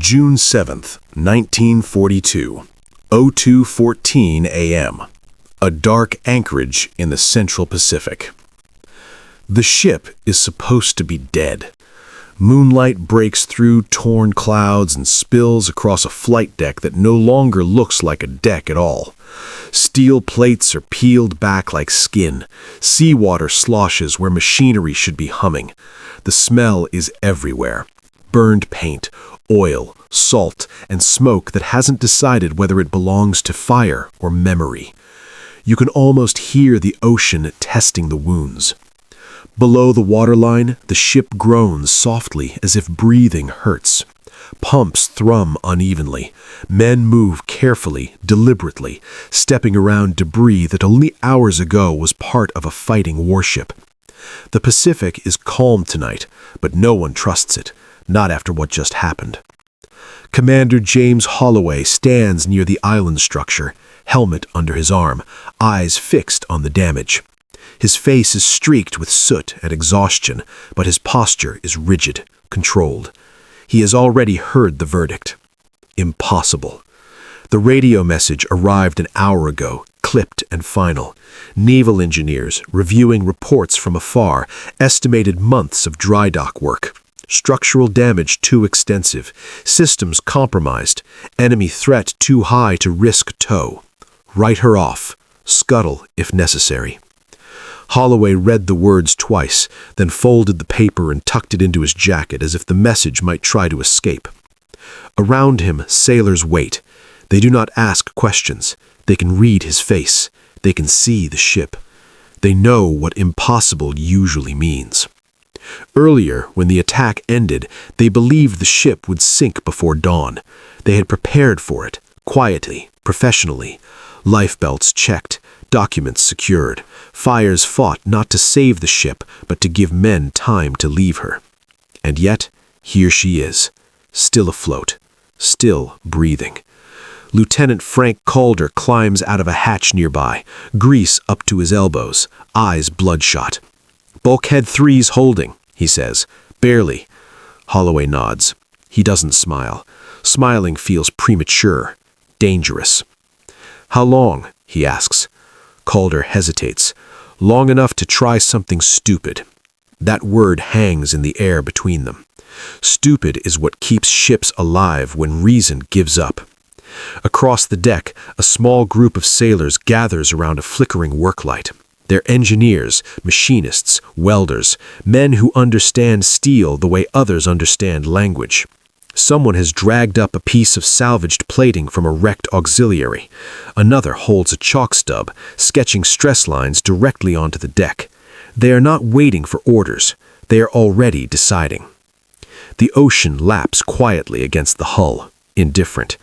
June 7th, 1942, 02:14 a.m. A dark anchorage in the Central Pacific. The ship is supposed to be dead. Moonlight breaks through torn clouds and spills across a flight deck that no longer looks like a deck at all. Steel plates are peeled back like skin. Seawater sloshes where machinery should be humming. The smell is everywhere. Burned paint, oil, salt, and smoke that hasn't decided whether it belongs to fire or memory. You can almost hear the ocean testing the wounds. Below the waterline, the ship groans softly as if breathing hurts. Pumps thrum unevenly. Men move carefully, deliberately, stepping around debris that only hours ago was part of a fighting warship. The Pacific is calm tonight, but no one trusts it, not after what just happened. Commander James Holloway stands near the island structure, helmet under his arm, eyes fixed on the damage. His face is streaked with soot and exhaustion, but his posture is rigid, controlled. He has already heard the verdict. Impossible. The radio message arrived an hour ago, clipped and final. Naval engineers, reviewing reports from afar, estimated months of dry dock work. Structural damage too extensive, systems compromised, enemy threat too high to risk tow. Write her off, scuttle if necessary. Holloway read the words twice, then folded the paper and tucked it into his jacket as if the message might try to escape. Around him, sailors wait. They do not ask questions. They can read his face. They can see the ship. They know what impossible usually means. Earlier, when the attack ended, they believed the ship would sink before dawn. They had prepared for it, quietly, professionally. Lifebelts checked, documents secured. Fires fought not to save the ship, but to give men time to leave her. And yet, here she is, still afloat, still breathing. Lieutenant Frank Calder climbs out of a hatch nearby, grease up to his elbows, eyes bloodshot. "Bulkhead 3's holding," he says. "Barely." Holloway nods. He doesn't smile. Smiling feels premature, dangerous. "How long?" he asks. Calder hesitates. "Long enough to try something stupid." That word hangs in the air between them. Stupid is what keeps ships alive when reason gives up. Across the deck, a small group of sailors gathers around a flickering worklight. They're engineers, machinists, welders, men who understand steel the way others understand language. Someone has dragged up a piece of salvaged plating from a wrecked auxiliary. Another holds a chalk stub, sketching stress lines directly onto the deck. They are not waiting for orders. They are already deciding. The ocean laps quietly against the hull, indifferent.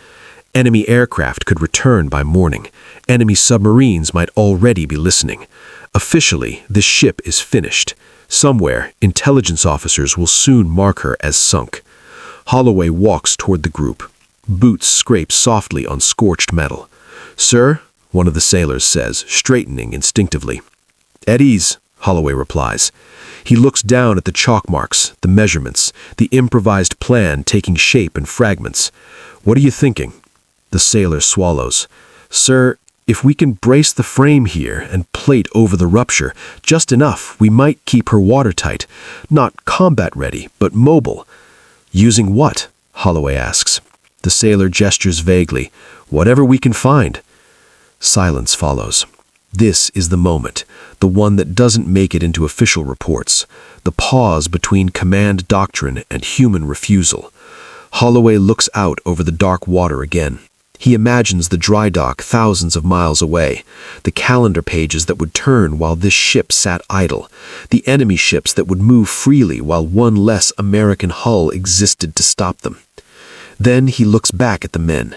Enemy aircraft could return by morning. Enemy submarines might already be listening. Officially, the ship is finished. Somewhere, intelligence officers will soon mark her as sunk. Holloway walks toward the group. Boots scrape softly on scorched metal. "Sir," one of the sailors says, straightening instinctively. "At ease," Holloway replies. He looks down at the chalk marks, the measurements, the improvised plan taking shape in fragments. "What are you thinking?" The sailor swallows. "Sir, if we can brace the frame here and plate over the rupture, just enough, we might keep her watertight. Not combat ready, but mobile." "Using what?" Holloway asks. The sailor gestures vaguely. "Whatever we can find." Silence follows. This is the moment, the one that doesn't make it into official reports, the pause between command doctrine and human refusal. Holloway looks out over the dark water again. He imagines the dry dock thousands of miles away, the calendar pages that would turn while this ship sat idle, the enemy ships that would move freely while one less American hull existed to stop them. Then he looks back at the men.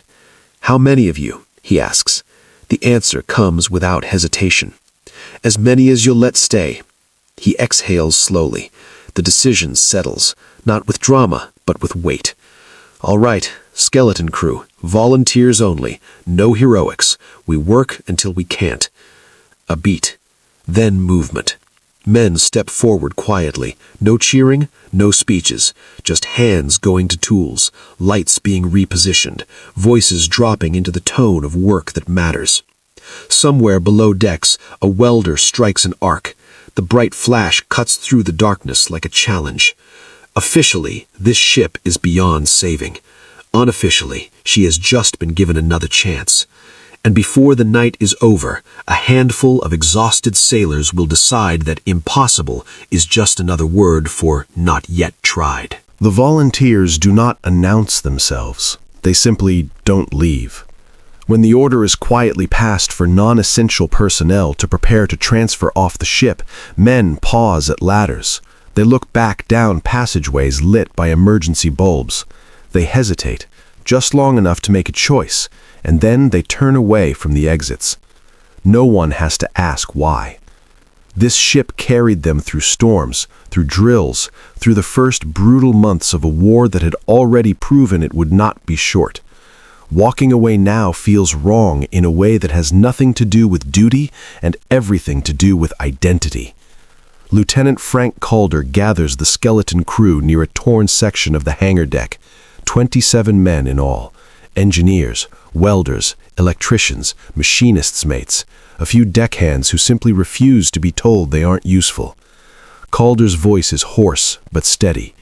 "How many of you?" he asks. The answer comes without hesitation. "As many as you'll let stay." He exhales slowly. The decision settles, not with drama, but with weight. "All right, skeleton crew, volunteers only, no heroics. We work until we can't." A beat, then movement. Men step forward quietly. No cheering, no speeches. Just hands going to tools, lights being repositioned, voices dropping into the tone of work that matters. Somewhere below decks, a welder strikes an arc. The bright flash cuts through the darkness like a challenge. Officially, this ship is beyond saving. Unofficially, she has just been given another chance. And before the night is over, a handful of exhausted sailors will decide that impossible is just another word for not yet tried. The volunteers do not announce themselves. They simply don't leave. When the order is quietly passed for non-essential personnel to prepare to transfer off the ship, men pause at ladders. They look back down passageways lit by emergency bulbs. They hesitate, just long enough to make a choice, and then they turn away from the exits. No one has to ask why. This ship carried them through storms, through drills, through the first brutal months of a war that had already proven it would not be short. Walking away now feels wrong in a way that has nothing to do with duty and everything to do with identity. Lieutenant Frank Calder gathers the skeleton crew near a torn section of the hangar deck. 27 men in all. Engineers, welders, electricians, machinists' mates, a few deckhands who simply refuse to be told they aren't useful. Calder's voice is hoarse but steady.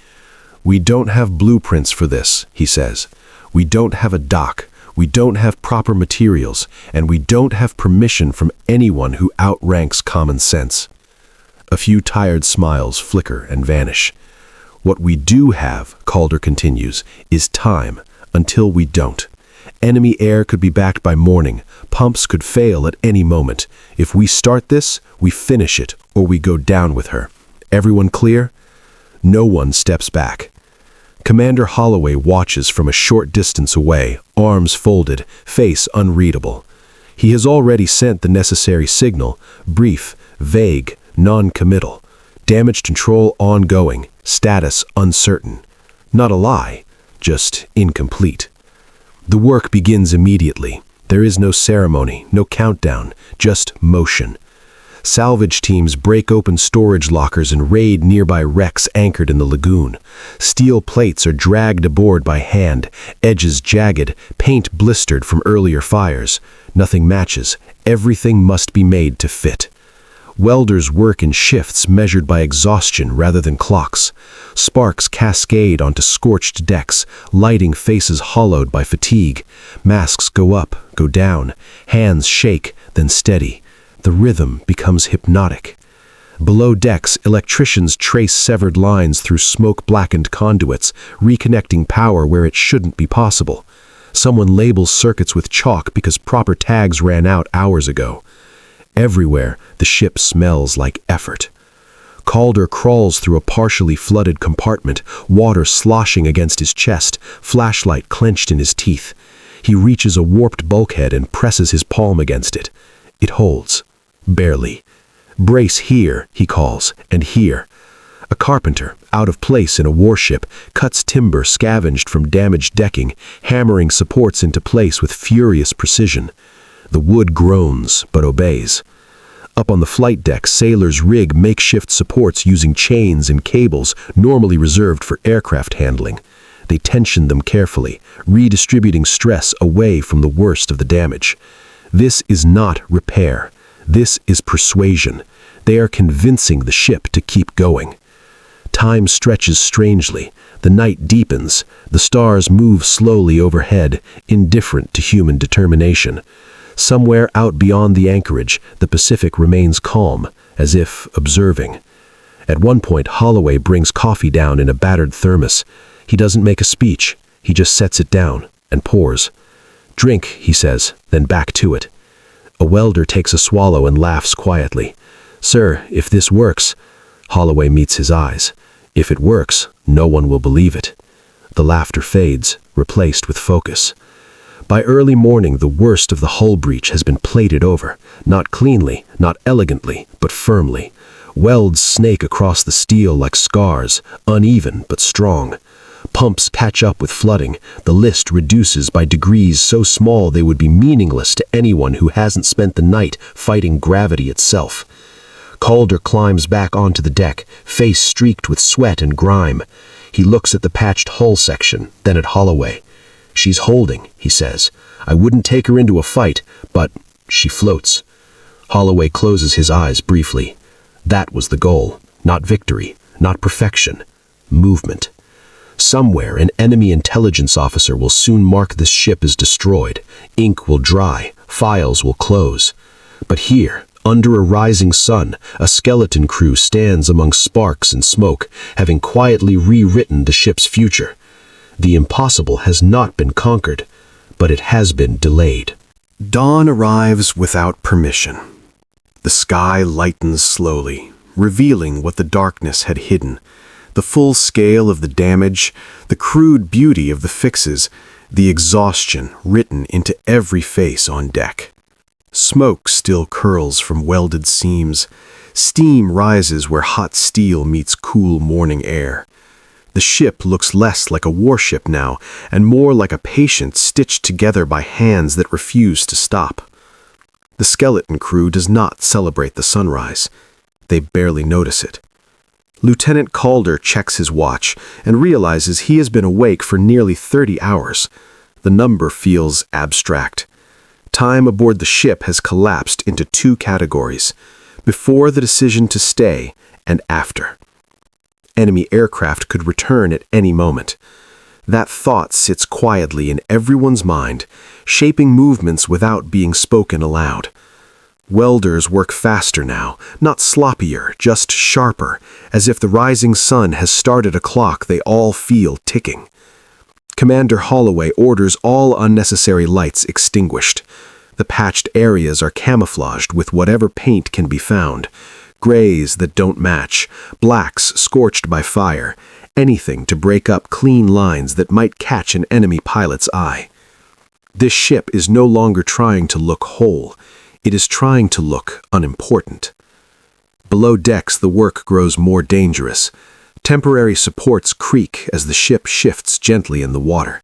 "We don't have blueprints for this," he says. "We don't have a dock, we don't have proper materials, and we don't have permission from anyone who outranks common sense." A few tired smiles flicker and vanish. "What we do have," Calder continues, "is time, until we don't. Enemy air could be back by morning. Pumps could fail at any moment. If we start this, we finish it, or we go down with her. Everyone clear?" No one steps back. Commander Holloway watches from a short distance away, arms folded, face unreadable. He has already sent the necessary signal, brief, vague, non-committal. Damage control ongoing, status uncertain. Not a lie, just incomplete. The work begins immediately. There is no ceremony, no countdown, just motion. Salvage teams break open storage lockers and raid nearby wrecks anchored in the lagoon. Steel plates are dragged aboard by hand, edges jagged, paint blistered from earlier fires. Nothing matches. Everything must be made to fit. Welders work in shifts measured by exhaustion rather than clocks. Sparks cascade onto scorched decks, lighting faces hollowed by fatigue. Masks go up, go down. Hands shake, then steady. The rhythm becomes hypnotic. Below decks, electricians trace severed lines through smoke-blackened conduits, reconnecting power where it shouldn't be possible. Someone labels circuits with chalk because proper tags ran out hours ago. Everywhere, the ship smells like effort. Calder crawls through a partially flooded compartment, water sloshing against his chest, flashlight clenched in his teeth. He reaches a warped bulkhead and presses his palm against it. It holds. Barely. "Brace here," he calls, and here. A carpenter, out of place in a warship, cuts timber scavenged from damaged decking, hammering supports into place with furious precision. The wood groans, but obeys. Up on the flight deck, sailors rig makeshift supports using chains and cables normally reserved for aircraft handling. They tension them carefully, redistributing stress away from the worst of the damage. This is not repair. This is persuasion. They are convincing the ship to keep going. Time stretches strangely. The night deepens. The stars move slowly overhead, indifferent to human determination. Somewhere out beyond the anchorage, the Pacific remains calm, as if observing. At one point, Holloway brings coffee down in a battered thermos. He doesn't make a speech. He just sets it down and pours. "Drink," he says, then back to it. A welder takes a swallow and laughs quietly. "Sir, if this works..." Holloway meets his eyes. "If it works, no one will believe it." The laughter fades, replaced with focus. By early morning, the worst of the hull breach has been plated over, not cleanly, not elegantly, but firmly. Welds snake across the steel like scars, uneven but strong. Pumps catch up with flooding. The list reduces by degrees so small they would be meaningless to anyone who hasn't spent the night fighting gravity itself. Calder climbs back onto the deck, face streaked with sweat and grime. He looks at the patched hull section, then at Holloway. "She's holding," he says. "I wouldn't take her into a fight, but she floats." Holloway closes his eyes briefly. That was the goal. Not victory, not perfection. Movement. Somewhere, an enemy intelligence officer will soon mark this ship as destroyed. Ink will dry, files will close. But here, under a rising sun, a skeleton crew stands among sparks and smoke, having quietly rewritten the ship's future. The impossible has not been conquered, but it has been delayed. Dawn arrives without permission. The sky lightens slowly, revealing what the darkness had hidden. The full scale of the damage, the crude beauty of the fixes, the exhaustion written into every face on deck. Smoke still curls from welded seams. Steam rises where hot steel meets cool morning air. The ship looks less like a warship now, and more like a patient stitched together by hands that refuse to stop. The skeleton crew does not celebrate the sunrise. They barely notice it. Lieutenant Calder checks his watch and realizes he has been awake for nearly 30 hours. The number feels abstract. Time aboard the ship has collapsed into two categories: before the decision to stay and after. Enemy aircraft could return at any moment. That thought sits quietly in everyone's mind, shaping movements without being spoken aloud. Welders work faster now, not sloppier, just sharper, as if the rising sun has started a clock they all feel ticking. Commander Holloway orders all unnecessary lights extinguished. The patched areas are camouflaged with whatever paint can be found. Grays that don't match, blacks scorched by fire, anything to break up clean lines that might catch an enemy pilot's eye. This ship is no longer trying to look whole. It is trying to look unimportant. Below decks, the work grows more dangerous. Temporary supports creak as the ship shifts gently in the water.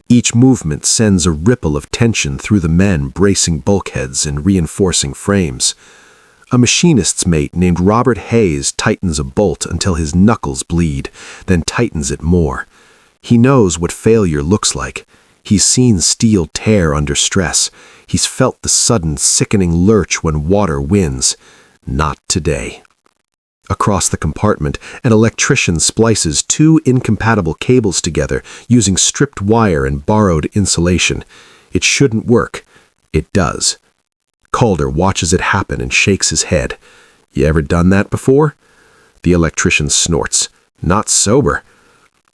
Each movement sends a ripple of tension through the men bracing bulkheads and reinforcing frames. A machinist's mate named Robert Hayes tightens a bolt until his knuckles bleed, then tightens it more. He knows what failure looks like. He's seen steel tear under stress. He's felt the sudden, sickening lurch when water wins. Not today. Across the compartment, an electrician splices two incompatible cables together using stripped wire and borrowed insulation. It shouldn't work. It does. Calder watches it happen and shakes his head. "You ever done that before?" The electrician snorts. "Not sober."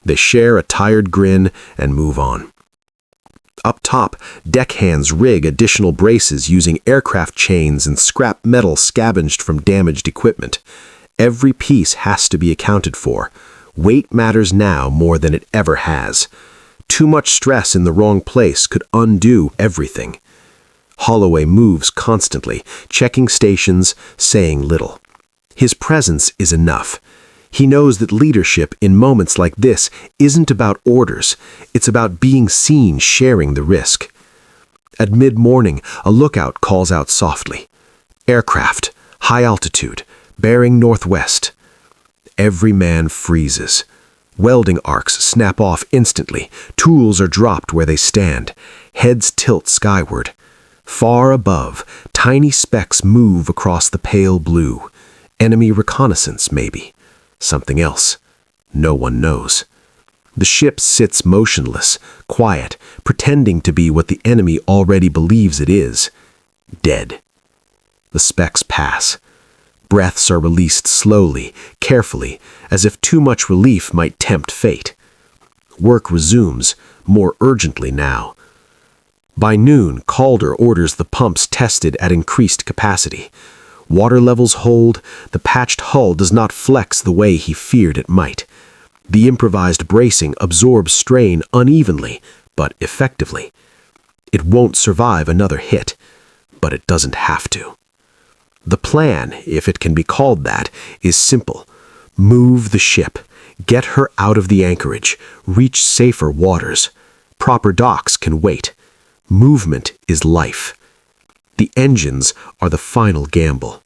They share a tired grin and move on. Up top, deckhands rig additional braces using aircraft chains and scrap metal scavenged from damaged equipment. Every piece has to be accounted for. Weight matters now more than it ever has. Too much stress in the wrong place could undo everything. Holloway moves constantly, checking stations, saying little. His presence is enough. He knows that leadership in moments like this isn't about orders. It's about being seen sharing the risk. At mid-morning, a lookout calls out softly. "Aircraft, high altitude, bearing northwest." Every man freezes. Welding arcs snap off instantly. Tools are dropped where they stand. Heads tilt skyward. Far above, tiny specks move across the pale blue. Enemy reconnaissance, maybe. Something else. No one knows. The ship sits motionless, quiet, pretending to be what the enemy already believes it is. Dead. The specks pass. Breaths are released slowly, carefully, as if too much relief might tempt fate. Work resumes, more urgently now. By noon, Calder orders the pumps tested at increased capacity. Water levels hold, the patched hull does not flex the way he feared it might. The improvised bracing absorbs strain unevenly, but effectively. It won't survive another hit, but it doesn't have to. The plan, if it can be called that, is simple. Move the ship, get her out of the anchorage, reach safer waters. Proper docks can wait. Movement is life. The engines are the final gamble.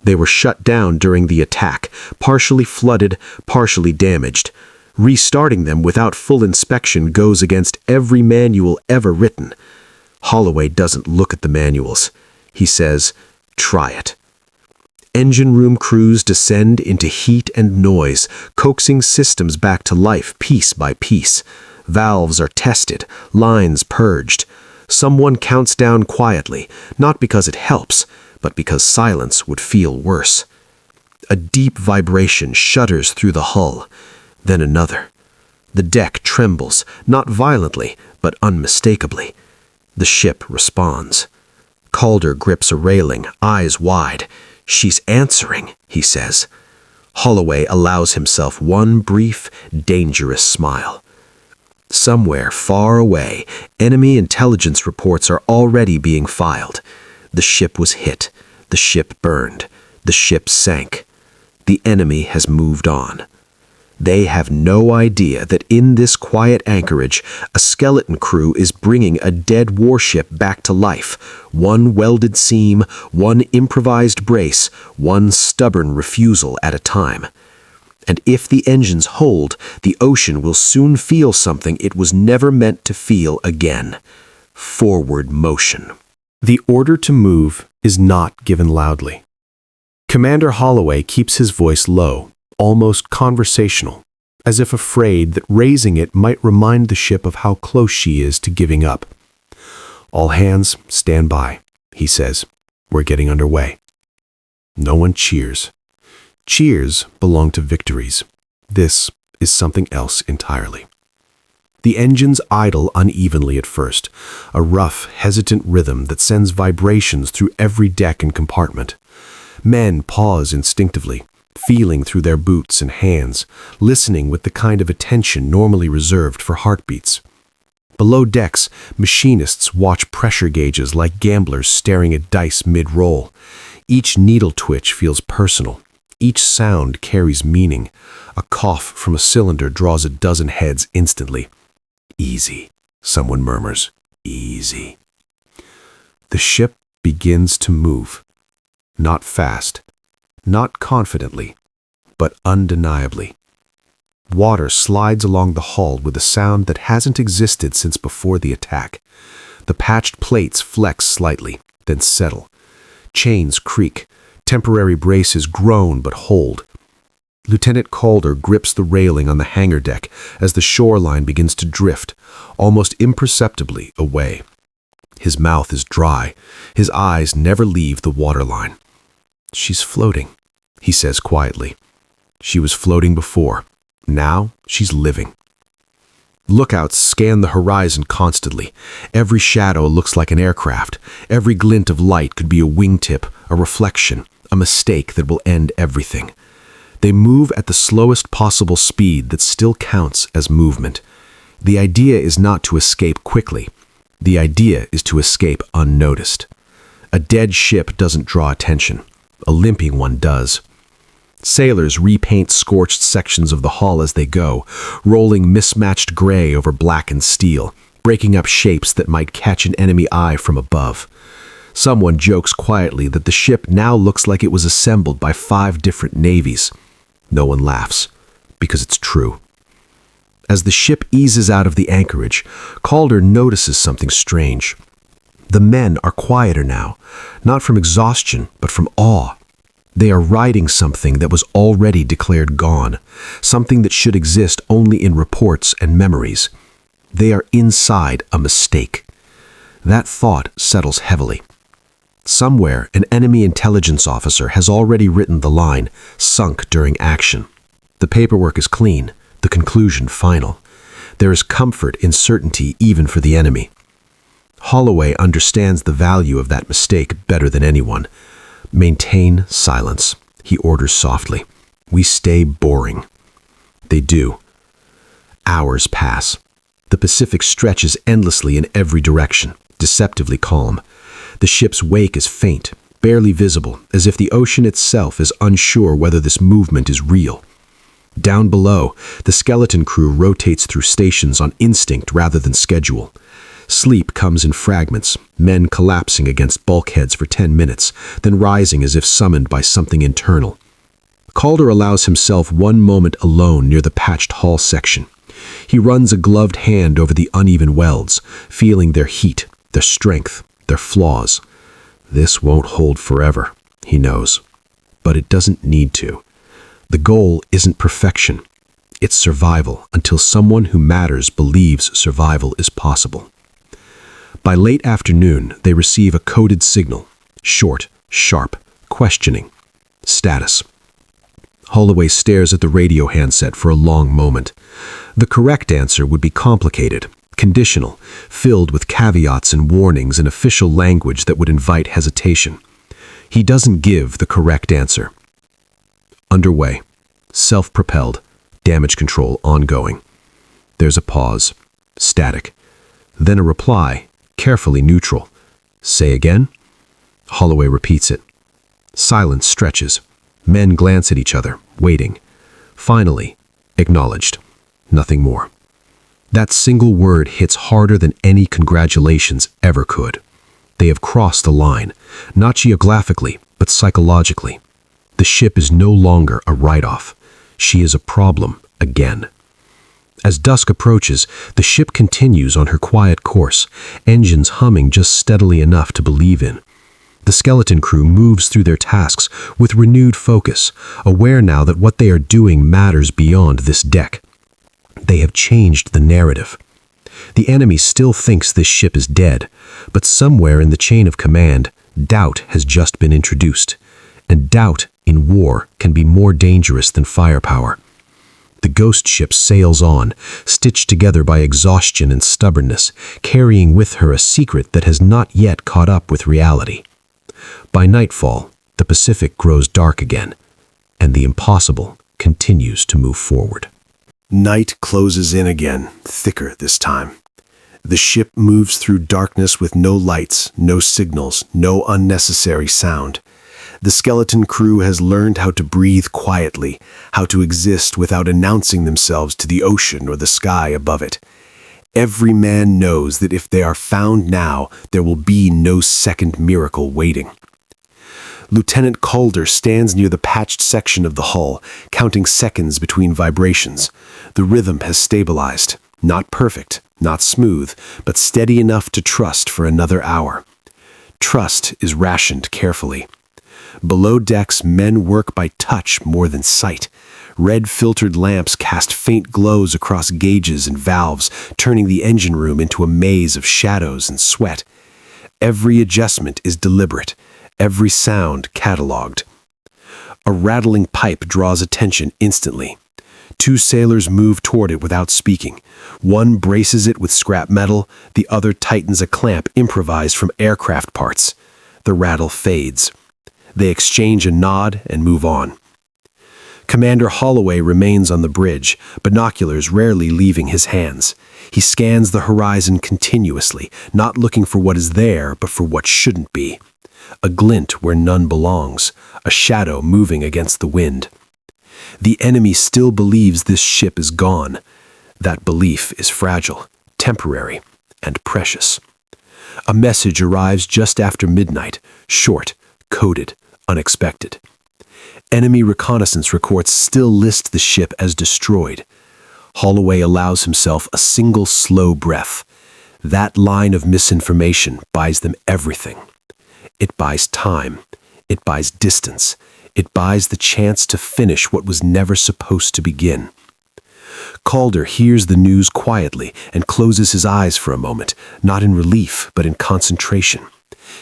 They were shut down during the attack, partially flooded, partially damaged. Restarting them without full inspection goes against every manual ever written. Holloway doesn't look at the manuals. He says, "Try it." Engine room crews descend into heat and noise, coaxing systems back to life piece by piece. Valves are tested, lines purged. Someone counts down quietly, not because it helps, but because silence would feel worse. A deep vibration shudders through the hull, then another. The deck trembles, not violently, but unmistakably. The ship responds. Calder grips a railing, eyes wide. "She's answering," he says. Holloway allows himself one brief, dangerous smile. Somewhere far away, enemy intelligence reports are already being filed. The ship was hit. The ship burned. The ship sank. The enemy has moved on. They have no idea that in this quiet anchorage, a skeleton crew is bringing a dead warship back to life. One welded seam, one improvised brace, one stubborn refusal at a time. And if the engines hold, the ocean will soon feel something it was never meant to feel again. Forward motion. The order to move is not given loudly. Commander Holloway keeps his voice low, almost conversational, as if afraid that raising it might remind the ship of how close she is to giving up. "All hands, stand by," he says. "We're getting underway." No one cheers. Cheers belong to victories. This is something else entirely. The engines idle unevenly at first, a rough, hesitant rhythm that sends vibrations through every deck and compartment. Men pause instinctively, feeling through their boots and hands, listening with the kind of attention normally reserved for heartbeats. Below decks, machinists watch pressure gauges like gamblers staring at dice mid-roll. Each needle twitch feels personal. Each sound carries meaning. A cough from a cylinder draws a dozen heads instantly. "Easy," someone murmurs. "Easy." The ship begins to move. Not fast, not confidently, but undeniably. Water slides along the hull with a sound that hasn't existed since before the attack. The patched plates flex slightly, then settle. Chains creak. Temporary braces groan but hold. Lieutenant Calder grips the railing on the hangar deck as the shoreline begins to drift, almost imperceptibly, away. His mouth is dry. His eyes never leave the waterline. "She's floating," he says quietly. "She was floating before. Now she's living." Lookouts scan the horizon constantly. Every shadow looks like an aircraft. Every glint of light could be a wingtip, a reflection, a mistake that will end everything. They move at the slowest possible speed that still counts as movement. The idea is not to escape quickly. The idea is to escape unnoticed. A dead ship doesn't draw attention. A limping one does. Sailors repaint scorched sections of the hull as they go, rolling mismatched gray over blackened steel, breaking up shapes that might catch an enemy eye from above. Someone jokes quietly that the ship now looks like it was assembled by 5 different navies. No one laughs, because it's true. As the ship eases out of the anchorage, Calder notices something strange. The men are quieter now, not from exhaustion, but from awe. They are riding something that was already declared gone, something that should exist only in reports and memories. They are inside a mistake. That thought settles heavily. Somewhere, an enemy intelligence officer has already written the line, "Sunk during action." The paperwork is clean, the conclusion final. There is comfort in certainty even for the enemy. Holloway understands the value of that mistake better than anyone. "Maintain silence," he orders softly. "We stay boring." They do. Hours pass. The Pacific stretches endlessly in every direction, deceptively calm. The ship's wake is faint, barely visible, as if the ocean itself is unsure whether this movement is real. Down below, the skeleton crew rotates through stations on instinct rather than schedule. Sleep comes in fragments, men collapsing against bulkheads for 10 minutes, then rising as if summoned by something internal. Calder allows himself one moment alone near the patched hull section. He runs a gloved hand over the uneven welds, feeling their heat, their strength, their flaws. This won't hold forever, he knows. But it doesn't need to. The goal isn't perfection. It's survival until someone who matters believes survival is possible. By late afternoon, they receive a coded signal. Short, sharp, questioning. Status. Holloway stares at the radio handset for a long moment. The correct answer would be complicated, conditional, filled with caveats and warnings in official language that would invite hesitation. He doesn't give the correct answer. Underway. Self-propelled. Damage control ongoing. There's a pause. Static. Then a reply, carefully neutral. Say again? Holloway repeats it. Silence stretches. Men glance at each other, waiting. Finally, acknowledged. Nothing more. That single word hits harder than any congratulations ever could. They have crossed the line, not geographically, but psychologically. The ship is no longer a write-off. She is a problem again. As dusk approaches, the ship continues on her quiet course, engines humming just steadily enough to believe in. The skeleton crew moves through their tasks with renewed focus, aware now that what they are doing matters beyond this deck. They have changed the narrative. The enemy still thinks this ship is dead, but somewhere in the chain of command, doubt has just been introduced. And doubt in war can be more dangerous than firepower. The ghost ship sails on, stitched together by exhaustion and stubbornness, carrying with her a secret that has not yet caught up with reality. By nightfall, the Pacific grows dark again, and the impossible continues to move forward. Night closes in again, thicker this time. The ship moves through darkness with no lights, no signals, no unnecessary sound. The skeleton crew has learned how to breathe quietly, how to exist without announcing themselves to the ocean or the sky above it. Every man knows that if they are found now, there will be no second miracle waiting. Lieutenant Calder stands near the patched section of the hull, counting seconds between vibrations. The rhythm has stabilized. Not perfect, not smooth, but steady enough to trust for another hour. Trust is rationed carefully. Below decks, men work by touch more than sight. Red filtered lamps cast faint glows across gauges and valves, turning the engine room into a maze of shadows and sweat. Every adjustment is deliberate, every sound catalogued. A rattling pipe draws attention instantly. Two sailors move toward it without speaking. One braces it with scrap metal, the other tightens a clamp improvised from aircraft parts. The rattle fades. They exchange a nod and move on. Commander Holloway remains on the bridge, binoculars rarely leaving his hands. He scans the horizon continuously, not looking for what is there, but for what shouldn't be. A glint where none belongs, a shadow moving against the wind. The enemy still believes this ship is gone. That belief is fragile, temporary, and precious. A message arrives just after midnight, short, coded, unexpected. Enemy reconnaissance reports still list the ship as destroyed. Holloway allows himself a single slow breath. That line of misinformation buys them everything. It buys time. It buys distance. It buys the chance to finish what was never supposed to begin. Calder hears the news quietly and closes his eyes for a moment, not in relief, but in concentration.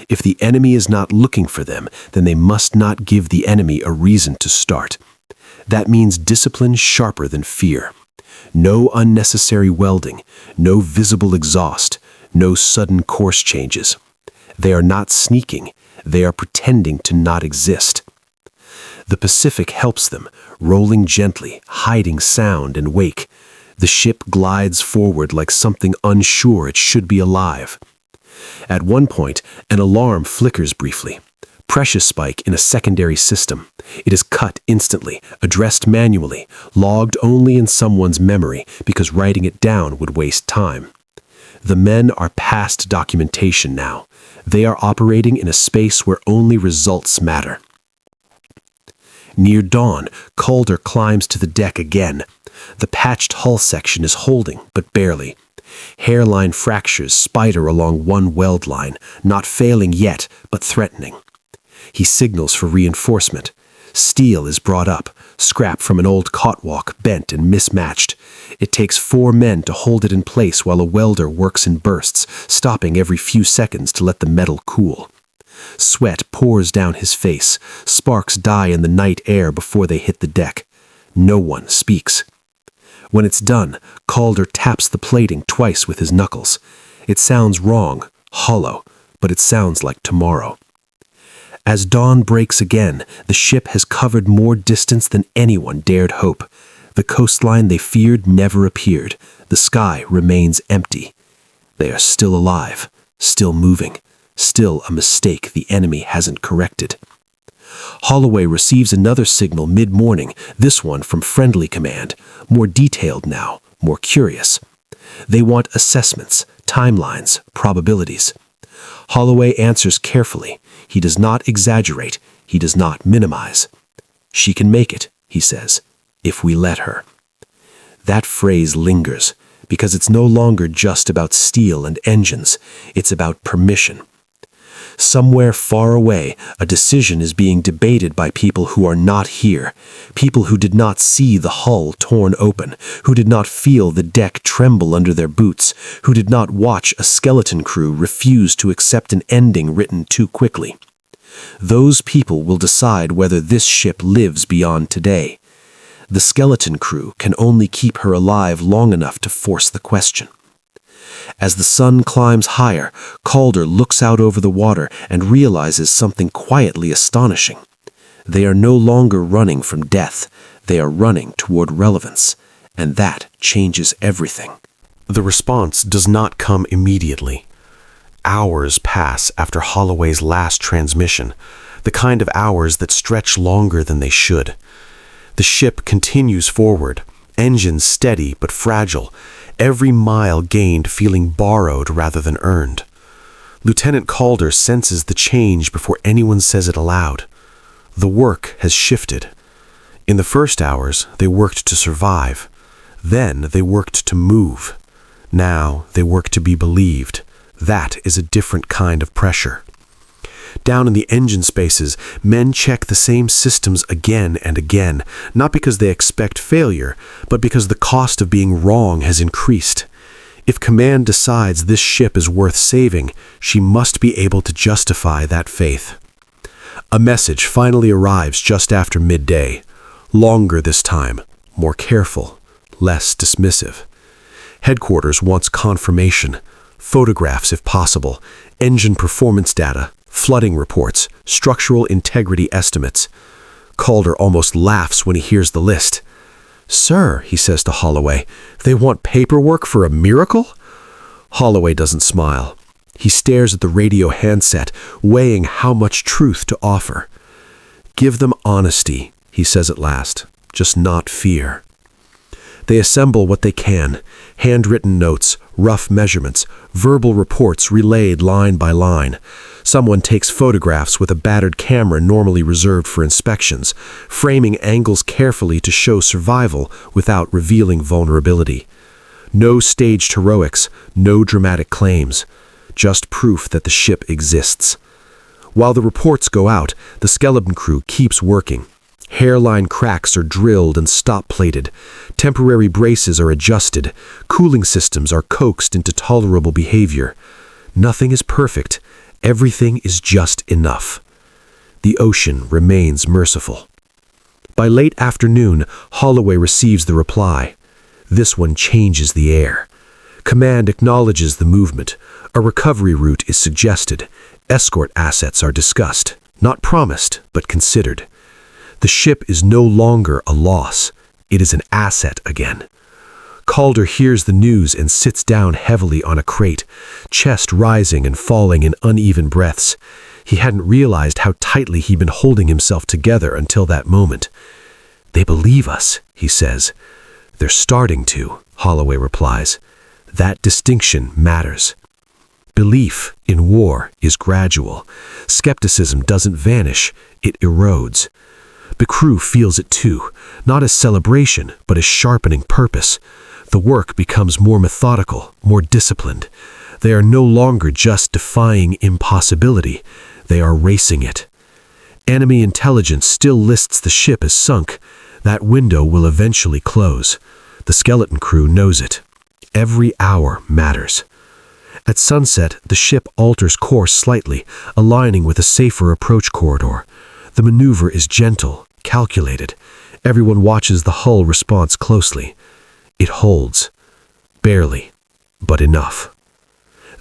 If the enemy is not looking for them, then they must not give the enemy a reason to start. That means discipline sharper than fear. No unnecessary welding, no visible exhaust, no sudden course changes. They are not sneaking, they are pretending to not exist. The Pacific helps them, rolling gently, hiding sound and wake. The ship glides forward like something unsure it should be alive. At one point, an alarm flickers briefly. Pressure spike in a secondary system. It is cut instantly, addressed manually, logged only in someone's memory because writing it down would waste time. The men are past documentation now. They are operating in a space where only results matter. Near dawn, Calder climbs to the deck again. The patched hull section is holding, but barely. Hairline fractures spider along one weld line, not failing yet, but threatening. He signals for reinforcement. Steel is brought up, scrap from an old caulk bent and mismatched. It takes 4 men to hold it in place while a welder works in bursts, stopping every few seconds to let the metal cool. Sweat pours down his face. Sparks die in the night air before they hit the deck. No one speaks. When it's done, Calder taps the plating twice with his knuckles. It sounds wrong, hollow, but it sounds like tomorrow. As dawn breaks again, the ship has covered more distance than anyone dared hope. The coastline they feared never appeared. The sky remains empty. They are still alive, still moving, still a mistake the enemy hasn't corrected. Holloway receives another signal mid-morning, this one from Friendly Command, more detailed now, more curious. They want assessments, timelines, probabilities. Holloway answers carefully. He does not exaggerate. He does not minimize. She can make it, he says, if we let her. That phrase lingers, because it's no longer just about steel and engines. It's about permission. Somewhere far away, a decision is being debated by people who are not here, people who did not see the hull torn open, who did not feel the deck tremble under their boots, who did not watch a skeleton crew refuse to accept an ending written too quickly. Those people will decide whether this ship lives beyond today. The skeleton crew can only keep her alive long enough to force the question. As the sun climbs higher, Calder looks out over the water and realizes something quietly astonishing. They are no longer running from death. They are running toward relevance, and that changes everything. The response does not come immediately. Hours pass after Holloway's last transmission, the kind of hours that stretch longer than they should. The ship continues forward, engines steady but fragile, every mile gained feeling borrowed rather than earned. Lieutenant Calder senses the change before anyone says it aloud. The work has shifted. In the first hours, they worked to survive. Then they worked to move. Now they work to be believed. That is a different kind of pressure. Down in the engine spaces, men check the same systems again and again, not because they expect failure, but because the cost of being wrong has increased. If command decides this ship is worth saving, she must be able to justify that faith. A message finally arrives just after midday. Longer this time, more careful, less dismissive. Headquarters wants confirmation. Photographs if possible, engine performance data, flooding reports, structural integrity estimates. Calder almost laughs when he hears the list. "Sir," he says to Holloway, "they want paperwork for a miracle?" Holloway doesn't smile. He stares at the radio handset, weighing how much truth to offer. "Give them honesty," he says at last, "just not fear." They assemble what they can, handwritten notes, rough measurements, verbal reports relayed line by line. Someone takes photographs with a battered camera normally reserved for inspections, framing angles carefully to show survival without revealing vulnerability. No staged heroics, no dramatic claims, just proof that the ship exists. While the reports go out, the skeleton crew keeps working. Hairline cracks are drilled and stop-plated. Temporary braces are adjusted. Cooling systems are coaxed into tolerable behavior. Nothing is perfect. Everything is just enough. The ocean remains merciful. By late afternoon, Holloway receives the reply. This one changes the air. Command acknowledges the movement. A recovery route is suggested. Escort assets are discussed. Not promised, but considered. The ship is no longer a loss. It is an asset again. Calder hears the news and sits down heavily on a crate, chest rising and falling in uneven breaths. He hadn't realized how tightly he'd been holding himself together until that moment. "They believe us," he says. "They're starting to," Holloway replies. That distinction matters. Belief in war is gradual. Skepticism doesn't vanish, it erodes. The crew feels it too, not as celebration, but as sharpening purpose. The work becomes more methodical, more disciplined. They are no longer just defying impossibility, they are racing it. Enemy intelligence still lists the ship as sunk. That window will eventually close. The skeleton crew knows it. Every hour matters. At sunset, the ship alters course slightly, aligning with a safer approach corridor. The maneuver is gentle, calculated. Everyone watches the hull response closely. It holds. Barely, but enough.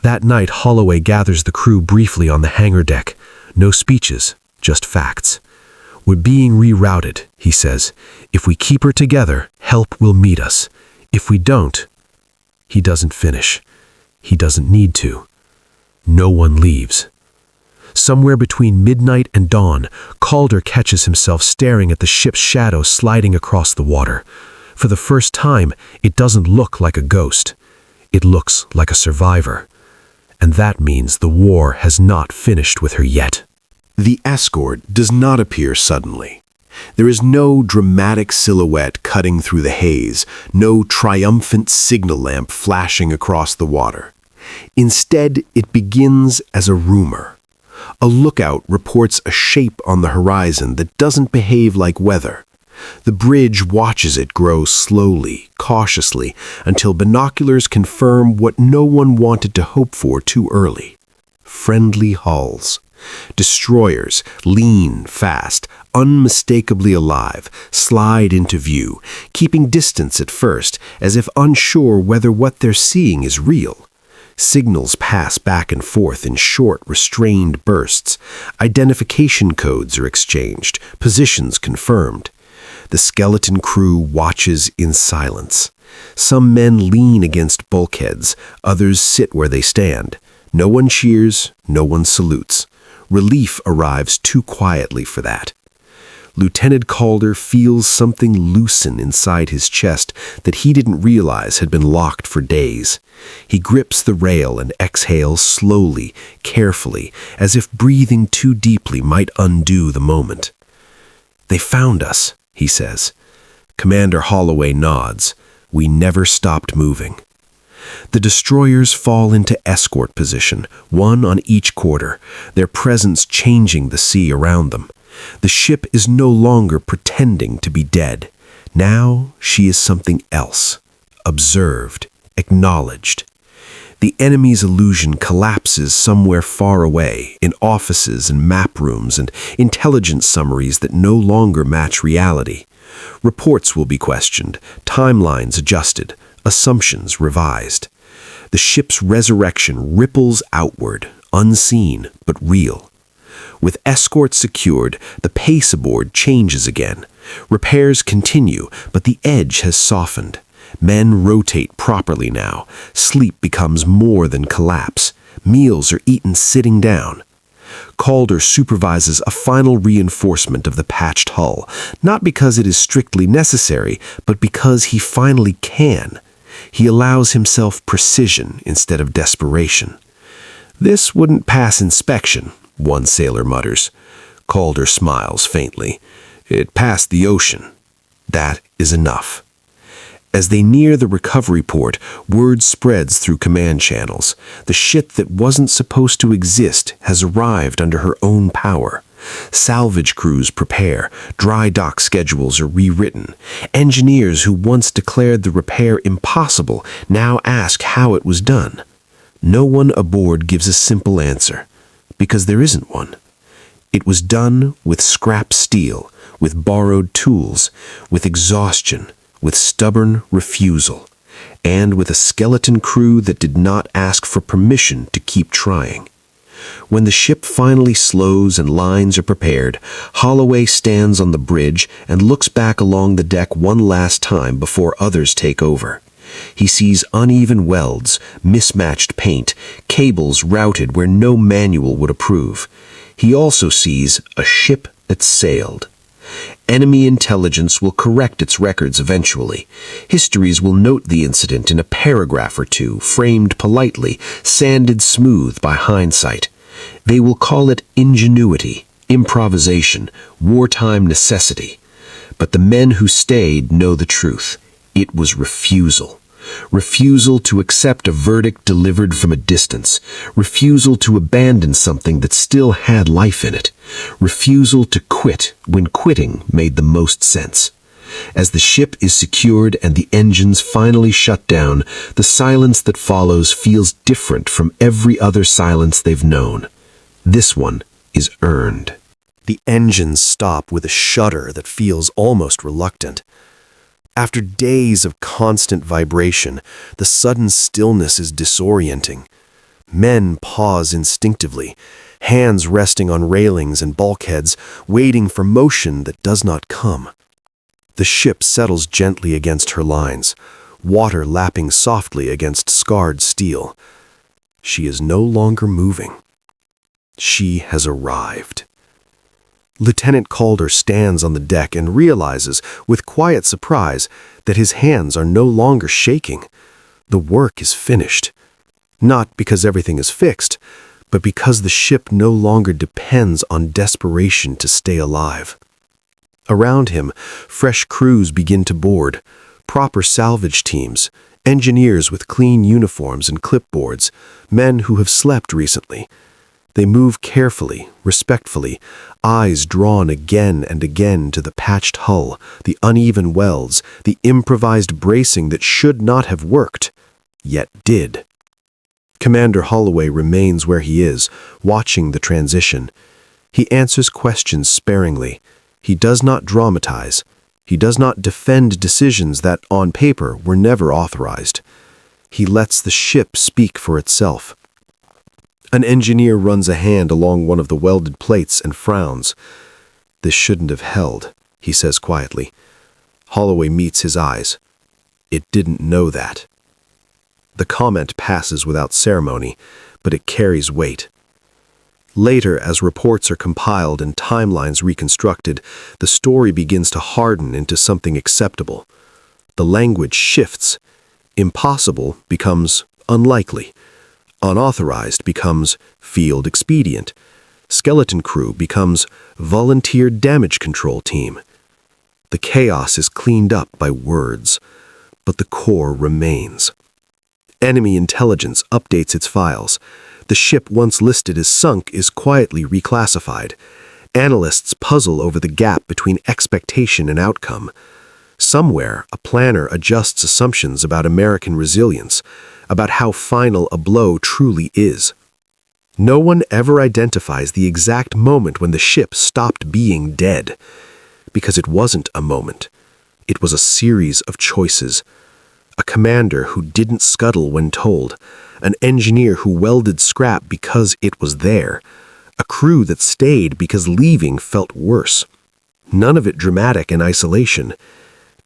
That night, Holloway gathers the crew briefly on the hangar deck. No speeches, just facts. We're being rerouted, he says. If we keep her together, help will meet us. If we don't, he doesn't finish. He doesn't need to. No one leaves. Somewhere between midnight and dawn, Calder catches himself staring at the ship's shadow sliding across the water. For the first time, it doesn't look like a ghost. It looks like a survivor. And that means the war has not finished with her yet. The escort does not appear suddenly. There is no dramatic silhouette cutting through the haze, no triumphant signal lamp flashing across the water. Instead, it begins as a rumor. A lookout reports a shape on the horizon that doesn't behave like weather. The bridge watches it grow slowly, cautiously, until binoculars confirm what no one wanted to hope for too early. Friendly hulls. Destroyers, lean, fast, unmistakably alive, slide into view, keeping distance at first, as if unsure whether what they're seeing is real. Signals pass back and forth in short, restrained bursts. Identification codes are exchanged, positions confirmed. The skeleton crew watches in silence. Some men lean against bulkheads, others sit where they stand. No one cheers, no one salutes. Relief arrives too quietly for that. Lieutenant Calder feels something loosen inside his chest that he didn't realize had been locked for days. He grips the rail and exhales slowly, carefully, as if breathing too deeply might undo the moment. "They found us," he says. Commander Holloway nods. "We never stopped moving." The destroyers fall into escort position, one on each quarter, their presence changing the sea around them. The ship is no longer pretending to be dead. Now she is something else, observed, acknowledged. The enemy's illusion collapses somewhere far away, in offices and map rooms and intelligence summaries that no longer match reality. Reports will be questioned, timelines adjusted, assumptions revised. The ship's resurrection ripples outward, unseen but real. With escort secured, the pace aboard changes again. Repairs continue, but the edge has softened. Men rotate properly now. Sleep becomes more than collapse. Meals are eaten sitting down. Calder supervises a final reinforcement of the patched hull, not because it is strictly necessary, but because he finally can. He allows himself precision instead of desperation. "This wouldn't pass inspection," one sailor mutters. Calder smiles faintly. "It passed the ocean. That is enough." As they near the recovery port, word spreads through command channels. The ship that wasn't supposed to exist has arrived under her own power. Salvage crews prepare, dry dock schedules are rewritten. Engineers who once declared the repair impossible now ask how it was done. No one aboard gives a simple answer, because there isn't one. It was done with scrap steel, with borrowed tools, with exhaustion, with stubborn refusal, and with a skeleton crew that did not ask for permission to keep trying. When the ship finally slows and lines are prepared, Holloway stands on the bridge and looks back along the deck one last time before others take over. He sees uneven welds, mismatched paint, cables routed where no manual would approve. He also sees a ship that sailed. Enemy intelligence will correct its records eventually. Histories will note the incident in a paragraph or two, framed politely, sanded smooth by hindsight. They will call it ingenuity, improvisation, wartime necessity. But the men who stayed know the truth. It was refusal. Refusal to accept a verdict delivered from a distance. Refusal to abandon something that still had life in it. Refusal to quit when quitting made the most sense. As the ship is secured and the engines finally shut down, the silence that follows feels different from every other silence they've known. This one is earned. The engines stop with a shudder that feels almost reluctant. After days of constant vibration, the sudden stillness is disorienting. Men pause instinctively, hands resting on railings and bulkheads, waiting for motion that does not come. The ship settles gently against her lines, water lapping softly against scarred steel. She is no longer moving. She has arrived. Lieutenant Calder stands on the deck and realizes, with quiet surprise, that his hands are no longer shaking. The work is finished. Not because everything is fixed, but because the ship no longer depends on desperation to stay alive. Around him, fresh crews begin to board, proper salvage teams, engineers with clean uniforms and clipboards, men who have slept recently. They move carefully, respectfully, eyes drawn again and again to the patched hull, the uneven welds, the improvised bracing that should not have worked, yet did. Commander Holloway remains where he is, watching the transition. He answers questions sparingly. He does not dramatize. He does not defend decisions that, on paper, were never authorized. He lets the ship speak for itself. An engineer runs a hand along one of the welded plates and frowns. "This shouldn't have held," he says quietly. Holloway meets his eyes. "It didn't know that." The comment passes without ceremony, but it carries weight. Later, as reports are compiled and timelines reconstructed, the story begins to harden into something acceptable. The language shifts. Impossible becomes unlikely. Unauthorized becomes field expedient. Skeleton crew becomes volunteer damage control team. The chaos is cleaned up by words, but the core remains. Enemy intelligence updates its files. The ship once listed as sunk is quietly reclassified. Analysts puzzle over the gap between expectation and outcome. Somewhere, a planner adjusts assumptions about American resilience, about how final a blow truly is. No one ever identifies the exact moment when the ship stopped being dead, because it wasn't a moment. It was a series of choices. A commander who didn't scuttle when told, an engineer who welded scrap because it was there, a crew that stayed because leaving felt worse. None of it dramatic in isolation.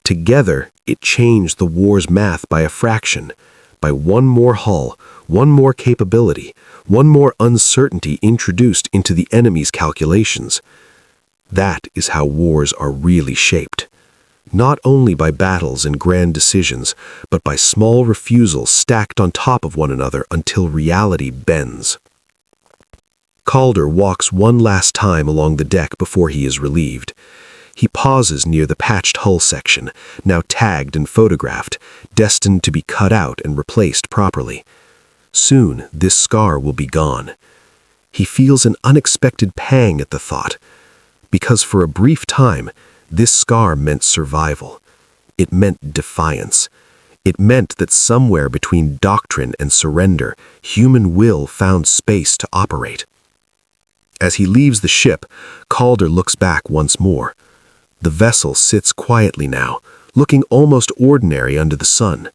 Together, it changed the war's math by a fraction, by one more hull, one more capability, one more uncertainty introduced into the enemy's calculations. That is how wars are really shaped. Not only by battles and grand decisions, but by small refusals stacked on top of one another until reality bends. Calder walks one last time along the deck before he is relieved. He pauses near the patched hull section, now tagged and photographed, destined to be cut out and replaced properly. Soon, this scar will be gone. He feels an unexpected pang at the thought, because for a brief time, this scar meant survival. It meant defiance. It meant that somewhere between doctrine and surrender, human will found space to operate. As he leaves the ship, Calder looks back once more. The vessel sits quietly now, looking almost ordinary under the sun.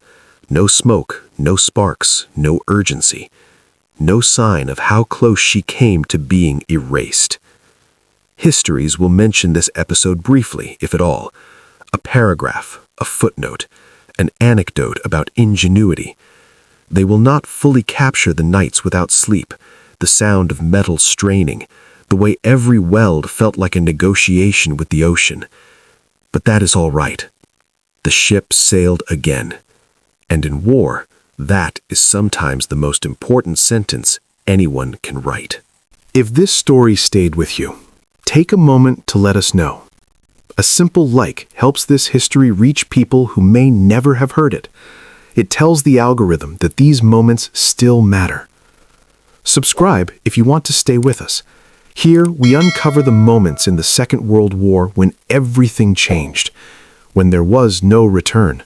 No smoke, no sparks, no urgency. No sign of how close she came to being erased. Histories will mention this episode briefly, if at all. A paragraph, a footnote, an anecdote about ingenuity. They will not fully capture the nights without sleep, the sound of metal straining, the way every weld felt like a negotiation with the ocean. But that is all right. The ship sailed again. And in war, that is sometimes the most important sentence anyone can write. If this story stayed with you, take a moment to let us know. A simple like helps this history reach people who may never have heard it. It tells the algorithm that these moments still matter. Subscribe if you want to stay with us. Here, we uncover the moments in the Second World War when everything changed, when there was no return.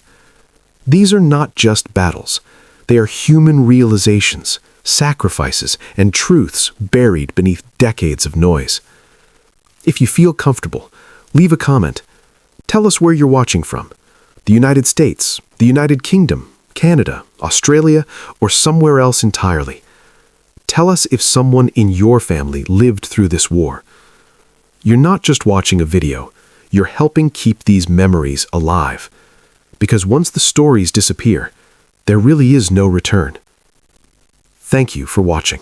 These are not just battles. They are human realizations, sacrifices, and truths buried beneath decades of noise. If you feel comfortable, leave a comment. Tell us where you're watching from. The United States, the United Kingdom, Canada, Australia, or somewhere else entirely. Tell us if someone in your family lived through this war. You're not just watching a video, you're helping keep these memories alive. Because once the stories disappear, there really is no return. Thank you for watching.